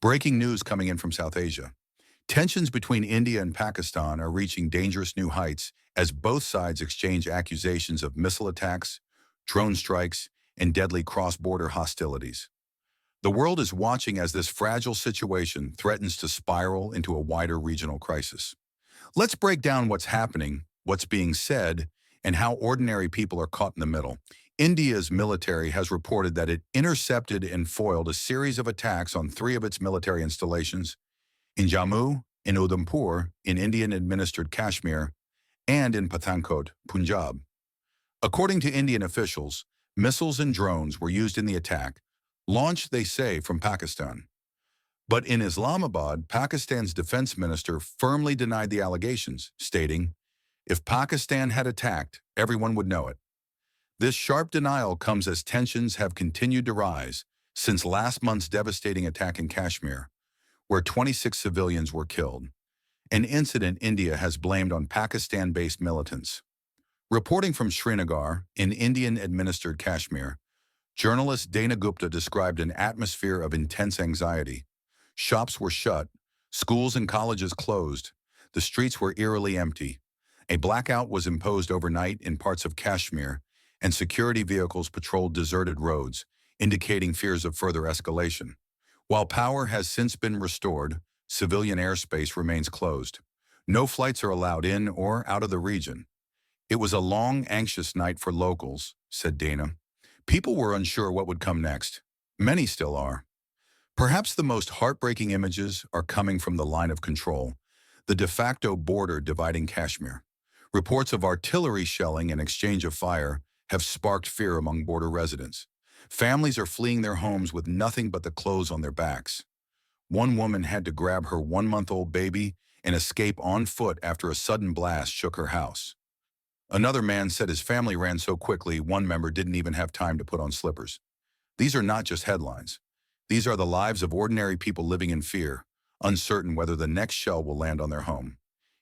Breaking news coming in from South Asia. Tensions between India and Pakistan are reaching dangerous new heights as both sides exchange accusations of missile attacks, drone strikes, and deadly cross-border hostilities. The world is watching as this fragile situation threatens to spiral into a wider regional crisis. Let's break down what's happening, what's being said, and how ordinary people are caught in the middle. India's military has reported that it intercepted and foiled a series of attacks on three of its military installations in Jammu and Udhampur in Indian-administered Kashmir and in Pathankot, Punjab. According to Indian officials, missiles and drones were used in the attack, launched, they say, from Pakistan. But in Islamabad, Pakistan's defense minister firmly denied the allegations, stating, "If Pakistan had attacked, everyone would know it." This sharp denial comes as tensions have continued to rise since last month's devastating attack in Kashmir, where 26 civilians were killed, an incident India has blamed on Pakistan-based militants. Reporting from Srinagar in Indian-administered Kashmir, journalist Dana Gupta described an atmosphere of intense anxiety. Shops were shut, schools and colleges closed, the streets were eerily empty. A blackout was imposed overnight in parts of Kashmir, and security vehicles patrolled deserted roads, indicating fears of further escalation. While power has since been restored, civilian airspace remains closed. No flights are allowed in or out of the region. "It was a long, anxious night for locals," said Dana. "People were unsure what would come next. Many still are." Perhaps the most heartbreaking images are coming from the line of control, the de facto border dividing Kashmir. Reports of artillery shelling and exchange of fire have sparked fear among border residents. Families are fleeing their homes with nothing but the clothes on their backs. One woman had to grab her 1-month-old baby and escape on foot after a sudden blast shook her house. Another man said his family ran so quickly one member didn't even have time to put on slippers. These are not just headlines. These are the lives of ordinary people living in fear, uncertain whether the next shell will land on their home.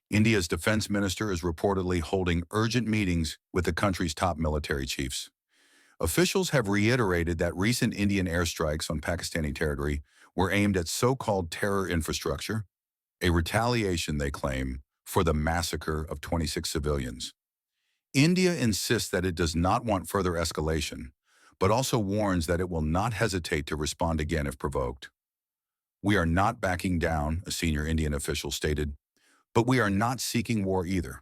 India's defense minister is reportedly holding urgent meetings with the country's top military chiefs. Officials have reiterated that recent Indian airstrikes on Pakistani territory were aimed at so-called terror infrastructure, a retaliation, they claim, for the massacre of 26 civilians. India insists that it does not want further escalation, but also warns that it will not hesitate to respond again if provoked. "We are not backing down," a senior Indian official stated, "but we are not seeking war either."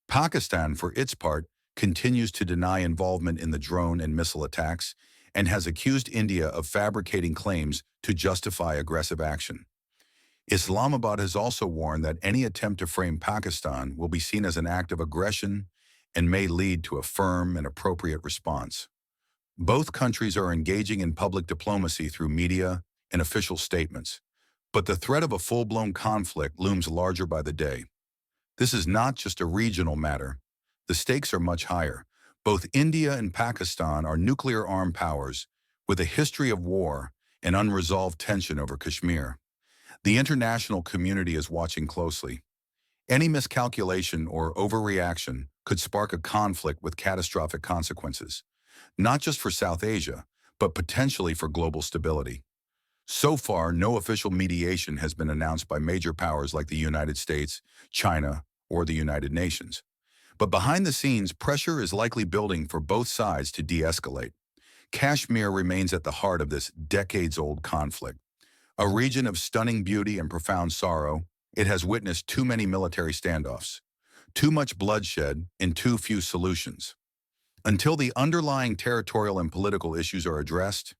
Pakistan, for its part, continues to deny involvement in the drone and missile attacks and has accused India of fabricating claims to justify aggressive action. Islamabad has also warned that any attempt to frame Pakistan will be seen as an act of aggression and may lead to a firm and appropriate response. Both countries are engaging in public diplomacy through media and official statements, but the threat of a full-blown conflict looms larger by the day. This is not just a regional matter. The stakes are much higher. Both India and Pakistan are nuclear-armed powers with a history of war and unresolved tension over Kashmir. The international community is watching closely. Any miscalculation or overreaction could spark a conflict with catastrophic consequences, not just for South Asia, but potentially for global stability. So far, no official mediation has been announced by major powers like the United States, China, or the United Nations. But behind the scenes, pressure is likely building for both sides to de-escalate. Kashmir remains at the heart of this decades-old conflict. A region of stunning beauty and profound sorrow, it has witnessed too many military standoffs, too much bloodshed, and too few solutions. Until the underlying territorial and political issues are addressed,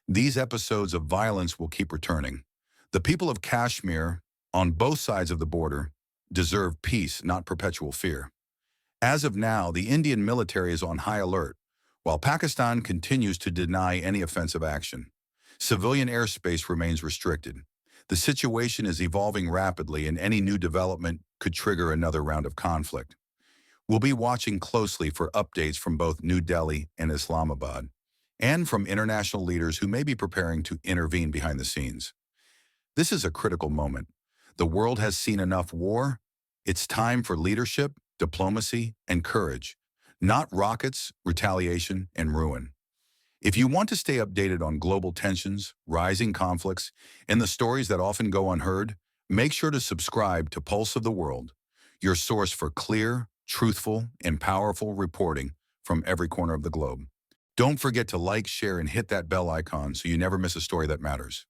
these episodes of violence will keep returning. The people of Kashmir, on both sides of the border, deserve peace, not perpetual fear. As of now, the Indian military is on high alert, while Pakistan continues to deny any offensive action. Civilian airspace remains restricted. The situation is evolving rapidly, and any new development could trigger another round of conflict. We'll be watching closely for updates from both New Delhi and Islamabad, and from international leaders who may be preparing to intervene behind the scenes. This is a critical moment. The world has seen enough war. It's time for leadership, diplomacy, and courage, not rockets, retaliation, and ruin. If you want to stay updated on global tensions, rising conflicts, and the stories that often go unheard, make sure to subscribe to Pulse of the World, your source for clear, truthful, and powerful reporting from every corner of the globe. Don't forget to like, share, and hit that bell icon so you never miss a story that matters.